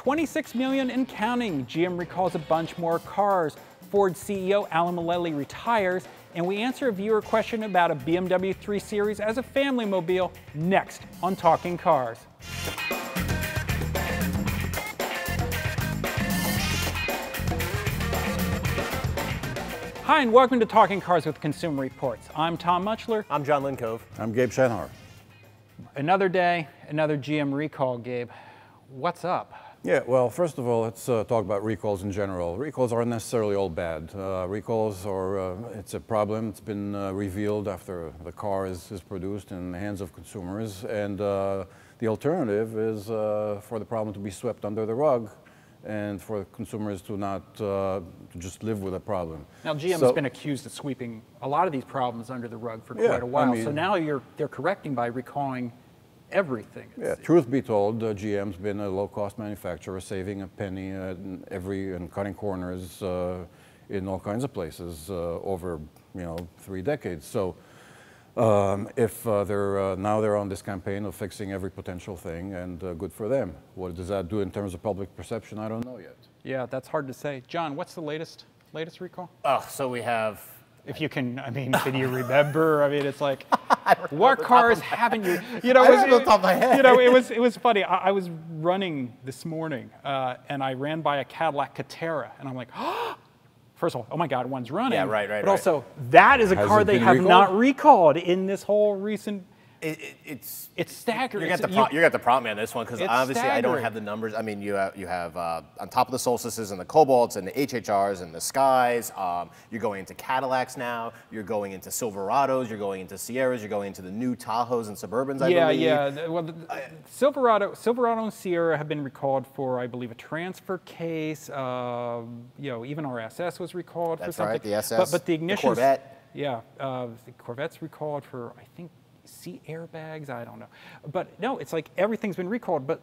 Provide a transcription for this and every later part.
26 million and counting. GM recalls a bunch more cars. Ford CEO Alan Mulally retires. And we answer a viewer question about a BMW 3 Series as a family mobile next on Talking Cars. Hi, and welcome to Talking Cars with Consumer Reports. I'm Tom Muchler. I'm John Lincove. I'm Gabe Shanhar. Another day, another GM recall, Gabe. What's up? Yeah, well, first of all, let's talk about recalls in general. Recalls aren't necessarily all bad. Recalls are, it's a problem. It's been revealed after the car is produced in the hands of consumers. And the alternative is for the problem to be swept under the rug and for consumers to not to just live with a problem. Now, GM's been accused of sweeping a lot of these problems under the rug for quite a while. I mean, so now they're correcting by recalling everything. Yeah, truth be told, GM's been a low-cost manufacturer, saving a penny and cutting corners in all kinds of places over 3 decades. So if now they're on this campaign of fixing every potential thing, and good for them. What does that do in terms of public perception? I don't know yet. Yeah, that's hard to say. John, what's the latest recall? Oh, so we have. If you can, I mean, can you remember? I mean, it's like, what cars haven't you? I don't know off the top of my head. It was funny. I was running this morning, and I ran by a Cadillac Catera, and I'm like, oh. First of all, oh my God, one's running. Yeah, right. But also, that is a car they have not recalled in this whole recent. It's staggering. You got the problem on this one, because obviously I don't have the numbers. I mean, you have on top of the Solstices and the Cobalts and the HHRs and the Skies, you're going into Cadillacs now. You're going into Silverados. You're going into Sierras. You're going into the new Tahoes and Suburbans. I believe. Yeah. Well, Silverado and Sierra have been recalled for, I believe, a transfer case. Even our SS was recalled for something. That's right, the SS. But the ignition. The Corvette. Yeah, the Corvette's recalled for, I think, seat airbags, I don't know. But no, it's like everything's been recalled, but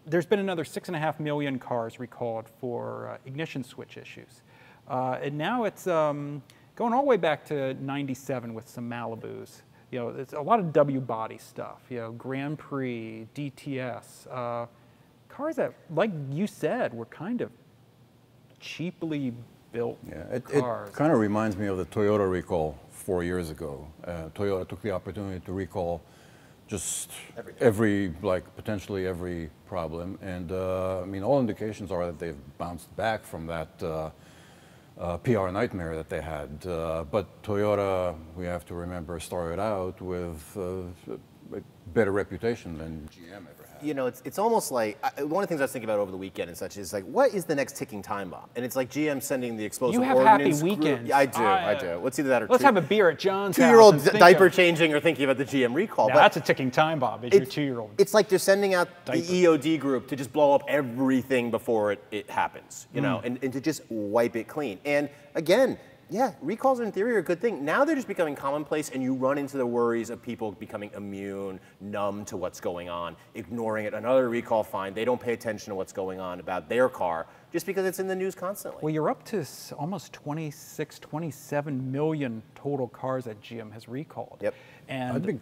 there's been another 6.5 million cars recalled for ignition switch issues. And now it's going all the way back to 97 with some Malibus. It's a lot of W body stuff, Grand Prix, DTS, cars that, like you said, were kind of cheaply built cars. It kind of reminds me of the Toyota recall 4 years ago. Toyota took the opportunity to recall just potentially every problem, and I mean, all indications are that they've bounced back from that PR nightmare that they had. But Toyota, we have to remember, started out with a better reputation than GM ever had. It's almost like, one of the things I was thinking about over the weekend and such is like, what is the next ticking time bomb? And it's like GM sending the explosive ordnance. You have happy weekends. Yeah, I do. Let's either that or let's have a beer at John's house. 2-year-old diaper changing or thinking about the GM recall. Now, that's a ticking time bomb. It's your 2-year-old. It's like they're sending out the EOD group to just blow up everything before it happens, and to just wipe it clean. And again, yeah, recalls in theory are a good thing. Now they're just becoming commonplace, and you run into the worries of people becoming immune, numb to what's going on, ignoring it. Another recall, fine. They don't pay attention to what's going on about their car just because it's in the news constantly. Well, you're up to almost 26, 27 million total cars that GM has recalled. Yep. And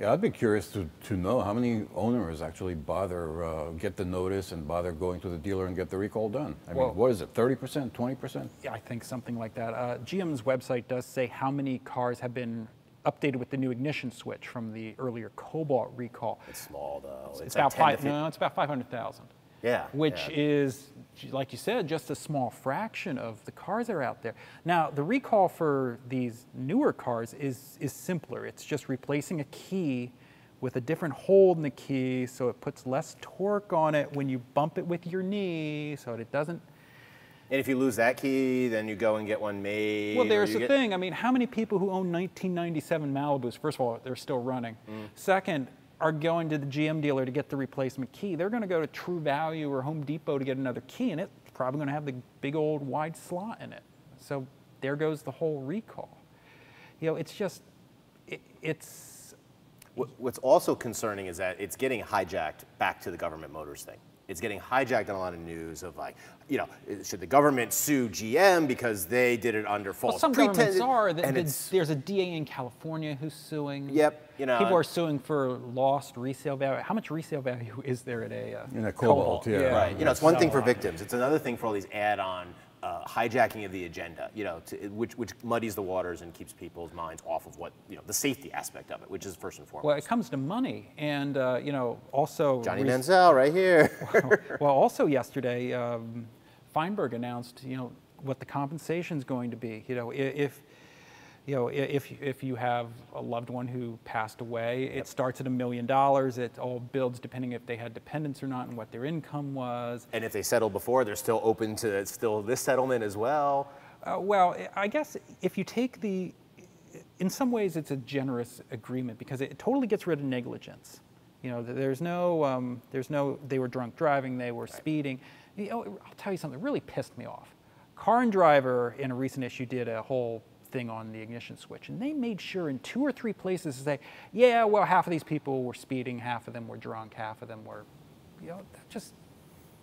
I'd be curious to know how many owners actually bother get the notice and bother going to the dealer and get the recall done. I mean, what is it, 30%, 20%? Yeah, I think something like that. GM's website does say how many cars have been updated with the new ignition switch from the earlier Cobalt recall. It's small though. It's about 500,000. Yeah. Which is, like you said, just a small fraction of the cars that are out there. Now, the recall for these newer cars is simpler. It's just replacing a key with a different hole in the key, so it puts less torque on it when you bump it with your knee, so it doesn't. And if you lose that key, then you go and get one made. Well, there's the thing. I mean, how many people who own 1997 Malibus, first of all, they're still running. Second, are going to the GM dealer to get the replacement key. They're going to go to True Value or Home Depot to get another key, and it's probably going to have the big old wide slot in it. So there goes the whole recall. It's just, What's also concerning is that it's getting hijacked back to the government motors thing. it's getting hijacked in a lot of news of like, you know, should the government sue GM because they did it under false pretense? Some governments are. There's a DA in California who's suing. Yep, you know. People are suing for lost resale value. How much resale value is there at in a Cobalt? Yeah. Right. You know, it's one thing for victims. It's another thing for all these add-on hijacking of the agenda, you know, which muddies the waters and keeps people's minds off of what, you know, the safety aspect of it, which is first and foremost. Well, it comes to money, and you know, also Johnny Manziel right here. well, also yesterday, Feinberg announced, you know, what the compensation is going to be. You know, if you have a loved one who passed away, it starts at $1 million. It all builds depending if they had dependents or not and what their income was. And if they settled before, they're still open to this settlement as well. Well, I guess if you take in some ways it's a generous agreement because it totally gets rid of negligence. You know, there's no, they were drunk driving, they were speeding. You know, I'll tell you something that really pissed me off. Car and Driver in a recent issue did a whole thing on the ignition switch, and they made sure in 2 or 3 places to say, yeah, well, half of these people were speeding, half of them were drunk, half of them were, you know, just,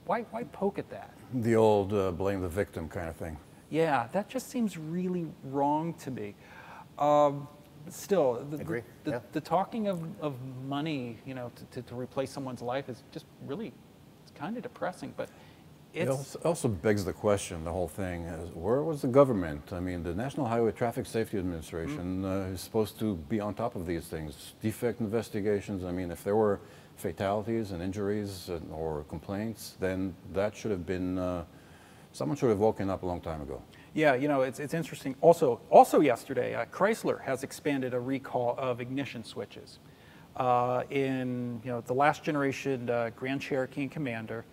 why poke at that? The old blame the victim kind of thing. Yeah, that just seems really wrong to me. Still, the talking of money, you know, to replace someone's life is just really, it's kind of depressing, but it also begs the question, the whole thing, is where was the government? I mean, the National Highway Traffic Safety Administration is supposed to be on top of these things. Defect investigations, I mean, if there were fatalities and injuries or complaints, then that should have been, someone should have woken up a long time ago. Yeah, you know, it's interesting. Also yesterday, Chrysler has expanded a recall of ignition switches. In, you know, the last generation Grand Cherokee and Commander,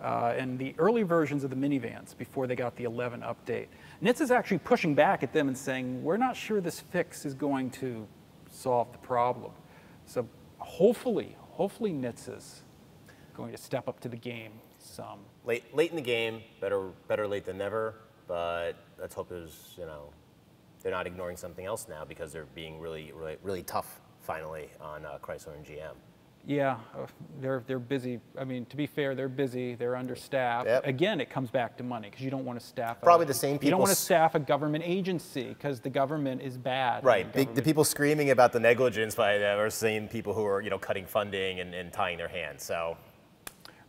and the early versions of the minivans before they got the 11 update. NHTSA is actually pushing back at them and saying, we're not sure this fix is going to solve the problem. So hopefully NHTSA is going to step up to the game some. Late in the game, better late than never, but let's hope there's, you know, they're not ignoring something else now because they're being really tough finally on Chrysler and GM. Yeah, they're busy. I mean, to be fair, they're busy. They're understaffed. Yep. Again, it comes back to money because you don't want to staff. Probably the same people. You don't want to staff a government agency because the government is bad. Right. The people screaming about the negligence are same people who are, you know, cutting funding and tying their hands. So.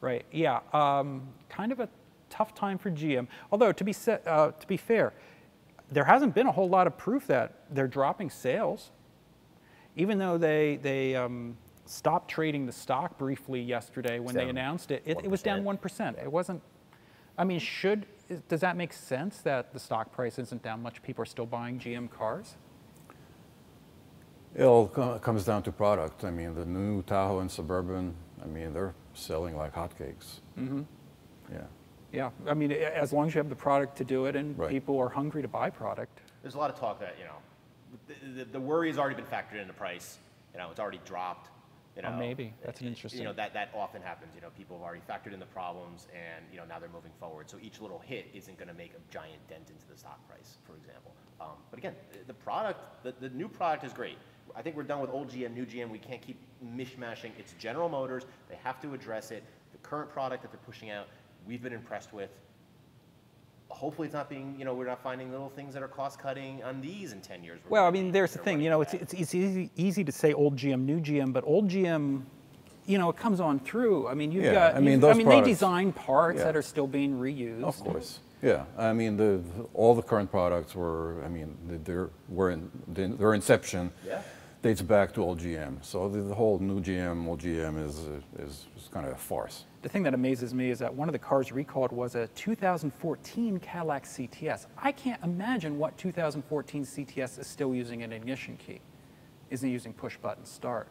Right. Yeah. Kind of a tough time for GM. Although to be fair, there hasn't been a whole lot of proof that they're dropping sales, even though they stopped trading the stock briefly yesterday when they announced it. It was down 1%. It wasn't, I mean, does that make sense that the stock price isn't down much? People are still buying GM cars? It all comes down to product. I mean, the new Tahoe and Suburban, I mean, they're selling like hotcakes. Mm-hmm. Yeah. Yeah, I mean, as long as you have the product to do it and people are hungry to buy product. There's a lot of talk that, you know, the worry has already been factored into price. You know, it's already dropped. You know, maybe that's an interesting. You know, that often happens. You know, people have already factored in the problems, and you know now they're moving forward. So each little hit isn't going to make a giant dent into the stock price, for example. But again, the product, the new product is great. I think we're done with old GM, new GM. We can't keep mishmashing. It's General Motors. They have to address it. The current product that they're pushing out, we've been impressed with. Hopefully it's not being, you know, we're not finding little things that are cost cutting on these in 10 years. Well, I mean, there's the thing, you know, it's easy to say old GM, new GM, but old GM, you know, it comes on through. I mean, they design parts that are still being reused. Of course. Yeah, I mean, all the current products were, I mean, their inception dates back to old GM. So the whole new GM, old GM is kind of a farce. The thing that amazes me is that one of the cars recalled was a 2014 Cadillac CTS. I can't imagine what 2014 CTS is still using an ignition key. Isn't using push button start.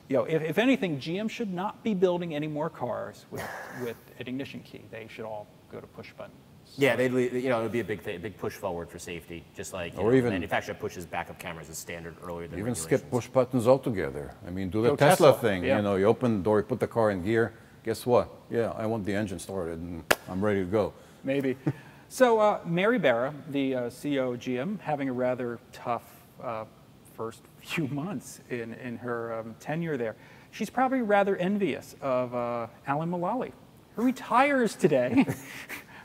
You know, if anything, GM should not be building any more cars with an ignition key. They should all go to push button. Yeah, you know, it would be a big push forward for safety, just like the manufacturer pushes backup cameras as standard earlier than even skip push buttons altogether. I mean, do the Tesla thing. Yeah. You know, you open the door, you put the car in gear. Guess what? Yeah, I want the engine started, and I'm ready to go. Maybe. So Mary Barra, the CEO of GM, having a rather tough first few months in her tenure there. she's probably rather envious of Alan Mulally, who retires today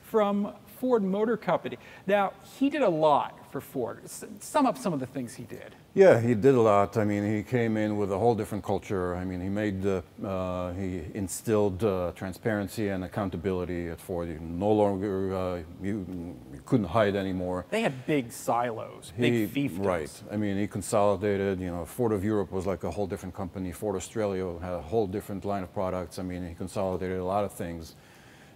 from Ford Motor Company. Now, he did a lot for Ford. Sum up some of the things he did. Yeah, he did a lot. I mean, he came in with a whole different culture. I mean, he instilled transparency and accountability at Ford. No longer, you couldn't hide anymore. They had big silos, big fiefdoms. Right. I mean, he consolidated. You know, Ford of Europe was like a whole different company. Ford Australia had a whole different line of products. I mean, he consolidated a lot of things.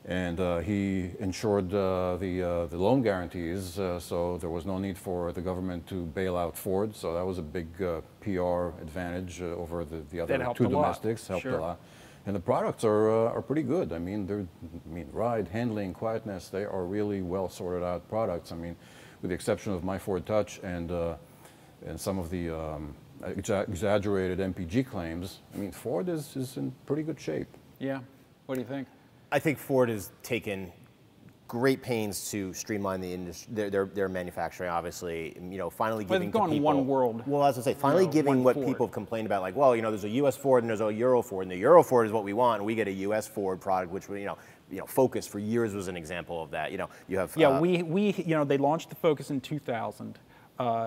And he ensured the loan guarantees, so there was no need for the government to bail out Ford. So that was a big PR advantage over the other two domestics. Helped a lot. And the products are pretty good. I mean, ride, handling, quietness, they are really well sorted out products. I mean, with the exception of my Ford Touch and some of the exaggerated MPG claims, I mean, Ford is in pretty good shape. Yeah. What do you think? I think Ford has taken great pains to streamline the industry, their manufacturing. Obviously, you know, finally giving to people one world. Well, as I say, finally giving what people have complained about, like, well, you know, there's a U.S. Ford and there's a Euro Ford, and the Euro Ford is what we want, and we get a U.S. Ford product, which you know, Focus for years was an example of that. You know, you have you know, they launched the Focus in 2000.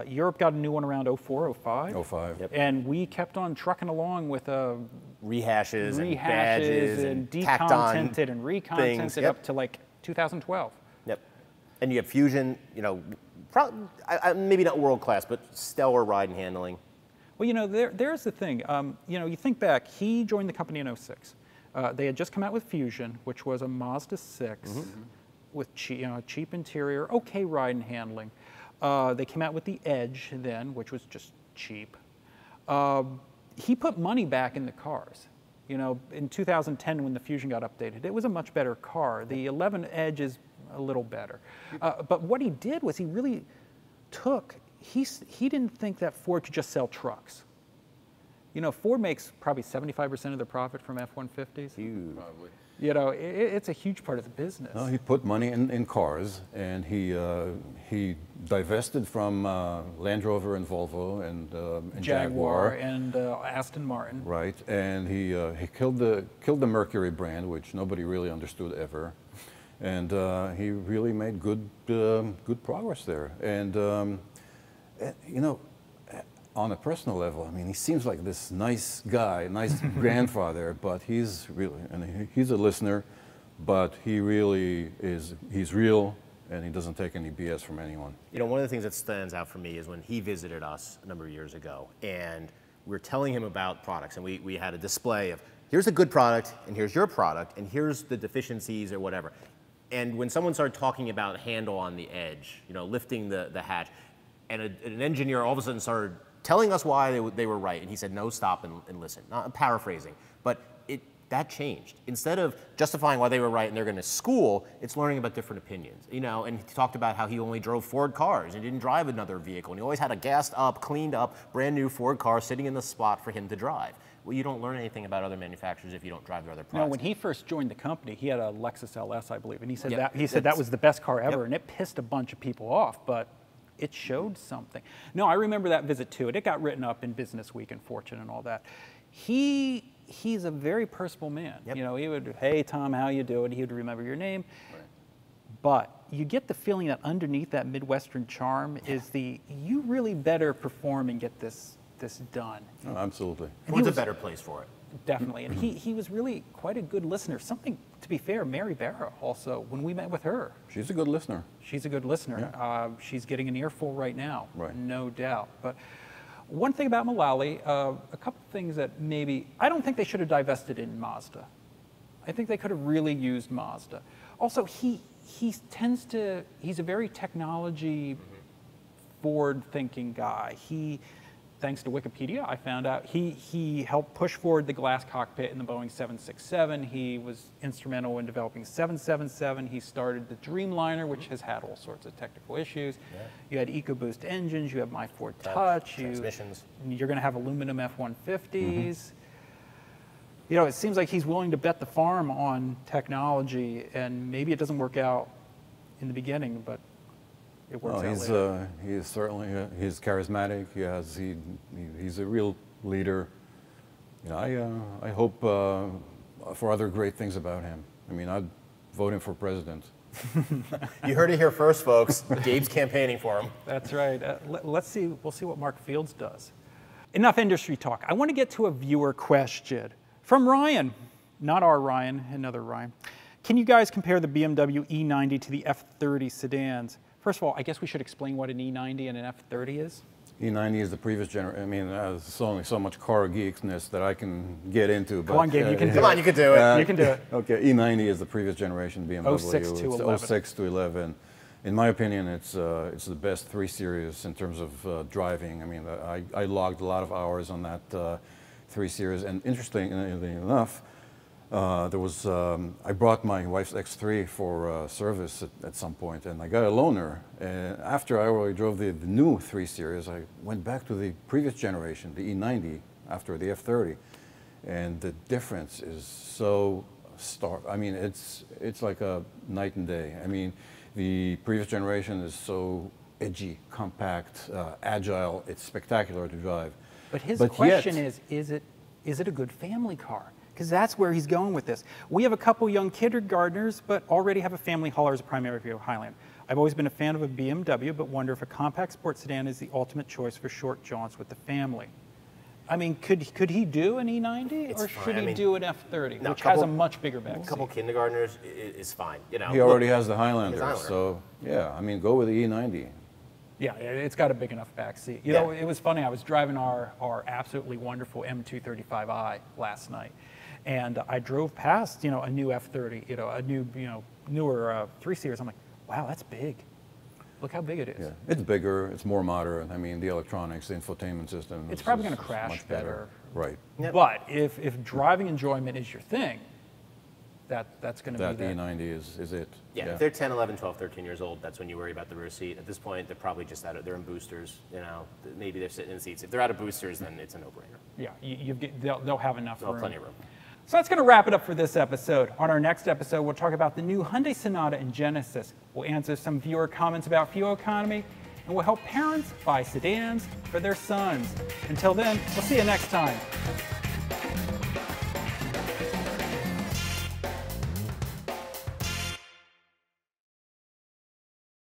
Europe got a new one around 04, 05. 05. Yep. And we kept on trucking along with rehashes and badges and decontented and recontented things. Yep. up to like 2012. Yep. And you have Fusion, you know, maybe not world class, but stellar ride and handling. Well, you know, there's the thing. You know, you think back, he joined the company in 06. They had just come out with Fusion, which was a Mazda 6 with cheap interior, okay ride and handling. They came out with the Edge then, which was just cheap. He put money back in the cars. You know, in 2010 when the Fusion got updated, it was a much better car. The 11 Edge is a little better. But what he did was he really he didn't think that Ford could just sell trucks. You know, Ford makes probably 75% of their profit from F-150s. Huge. Probably. You know, it's a huge part of the business. No, he put money in cars, and he divested from Land Rover and Volvo and Jaguar and Aston Martin. Right, and he killed the Mercury brand, which nobody really understood ever, and he really made good progress there. And you know, on a personal level, I mean, he seems like this nice guy, nice grandfather, but he's a listener, but he really he's real, and he doesn't take any BS from anyone. You know, one of the things that stands out for me is when he visited us a number of years ago, and we were telling him about products, and we had a display of, here's a good product, and here's your product, and here's the deficiencies or whatever. And when someone started talking about handle on the edge, you know, lifting the hatch, and an engineer all of a sudden started telling us why they were right, and he said, no, stop and listen. Not paraphrasing, but that changed. Instead of justifying why they were right and they're going to school, it's learning about different opinions. You know, and he talked about how he only drove Ford cars and didn't drive another vehicle, and he always had a gassed up, cleaned up, brand new Ford car sitting in the spot for him to drive. Well, you don't learn anything about other manufacturers if you don't drive their other products. No, when he first joined the company, he had a Lexus LS, I believe, and he said Yep. that was the best car ever, and it pissed a bunch of people off, but it showed something. No, I remember that visit too, and it got written up in Business Week and Fortune and all that. He's a very personable man. Yep. You know, he would, hey Tom, how you doing? He would remember your name. Right. But you get the feeling that underneath that Midwestern charm is you really better perform and get this done. Oh, absolutely. Ford's a better place for it. Definitely, and he was really quite a good listener. Something, to be fair, Mary Barra also, when we met with her. She's a good listener. She's a good listener. Yeah. She's getting an earful right now, right. No doubt. But one thing about Mulally, a couple things that maybe, I don't think they should have divested in Mazda. I think they could have really used Mazda. Also, he's a very technology forward-thinking guy. Thanks to Wikipedia, I found out he helped push forward the glass cockpit in the Boeing 767. He was instrumental in developing 777. He started the Dreamliner, which has had all sorts of technical issues. Yeah. You had EcoBoost engines. You have My Ford Touch. Transmissions. You're going to have aluminum F-150s. You know, it seems like he's willing to bet the farm on technology, and maybe it doesn't work out in the beginning, but it works out later. He's certainly he's charismatic. He's a real leader. You know, I hope for other great things about him. I mean, I'd vote him for president. You heard it here first, folks. Gabe's campaigning for him. That's right. Let's see. We'll see what Mark Fields does. Enough industry talk. I want to get to a viewer question from Ryan, not our Ryan, another Ryan. Can you guys compare the BMW E90 to the F30 sedans? First of all, I guess we should explain what an E90 and an F30 is. E90 is the previous generation. I mean, there's only so much car geekness that I can get into. Come on, Gabe, you can do it. Come on, you can do it. You can do it. Okay, E90 is the previous generation BMW. 06 to 11. It's 06 to 11. In my opinion, it's the best 3 Series in terms of driving. I mean, I logged a lot of hours on that 3 Series, and interestingly enough, I brought my wife's X3 for service at some point, and I got a loaner. And after I already drove the new 3 Series, I went back to the previous generation, the E90, after the F30, and the difference is so stark. I mean, it's like a night and day. I mean, the previous generation is so edgy, compact, agile. It's spectacular to drive. But his question is it a good family car? Because that's where he's going with this. We have a couple young kindergartners, but already have a family hauler as a primary vehicle, Highland. I've always been a fan of a BMW, but wonder if a compact sports sedan is the ultimate choice for short jaunts with the family. I mean, could he do an E90, or should he do an F30, which has a much bigger back seat? A couple kindergartners is fine. You know, he already has the Highlander, so yeah. I mean, go with the E90. Yeah, it's got a big enough back seat. You know, it was funny. I was driving our absolutely wonderful M235i last night, and I drove past, you know, a new F30, you know, a new, you know, newer 3 Series. I'm like, wow, that's big. Look how big it is. Yeah, it's bigger, it's more modern. I mean, the electronics, the infotainment system. It's probably going to crash much better. Right. Yep. But if driving enjoyment is your thing, that's going to be that. E90 is it. Yeah, if they're 10, 11, 12, 13 years old, that's when you worry about the rear seat. At this point, they're probably just they're in boosters, you know. Maybe they're sitting in seats. If they're out of boosters, then it's a no-brainer. Yeah, they'll have enough room. Plenty of room. So that's going to wrap it up for this episode. On our next episode, we'll talk about the new Hyundai Sonata and Genesis. We'll answer some viewer comments about fuel economy, and we'll help parents buy sedans for their sons. Until then, we'll see you next time.